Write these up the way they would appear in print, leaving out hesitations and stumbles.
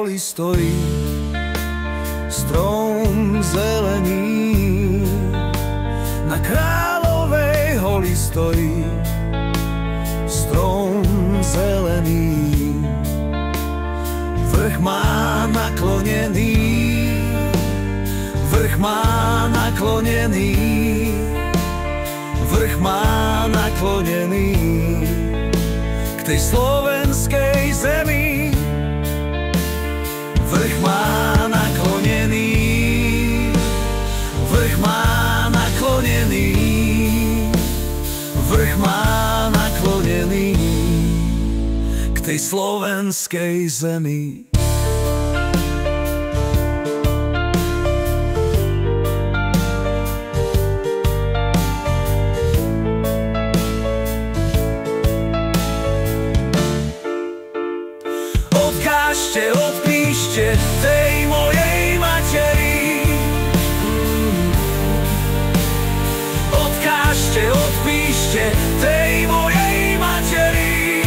holi stojí, strom zelený. Na Kráľovej holi stojí, strom zelený. Vrch má naklonený, vrch má naklonený, vrch má naklonený k tej slovenskej zemi. Vrch má naklonený, vrch má naklonený, vrch má naklonený k tej slovenskej zemi. Odkážte, odpíšte tej mojej materi. Odkážte, odpíšte tej mojej materi,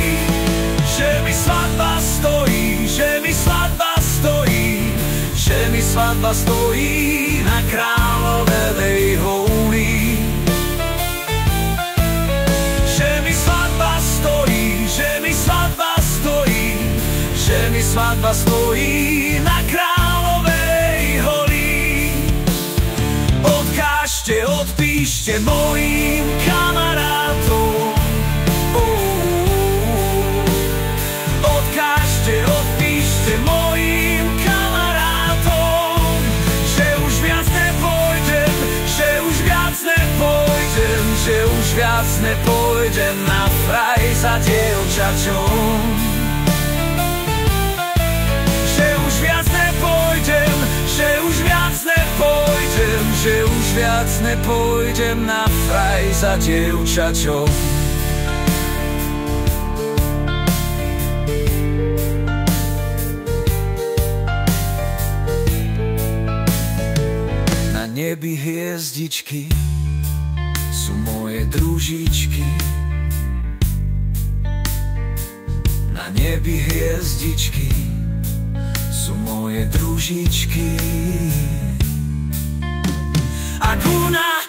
že mi svadba stojí, že mi svadba stojí, že mi svadba stojí na Kráľovej holi. Že mi svadba stojí, že mi svadba stojí, že mi svadba stojí na Kráľovej holi. Odkážte, odpíšte mojim kamarátom. Odkážte, odpíšte mojim kamarátom, že už viac nepôjdem, že už viac nepôjdem, že už viac nepôjdem na fraj za dievčaťom. Že už viac nepôjdem, že už viac nepôjdem, že už viac nepôjdem na fraj za dievčaťom. Na nebi hviezdičky sú moje družičky. Na nebi hviezdičky sú moje družičky. Ak u nás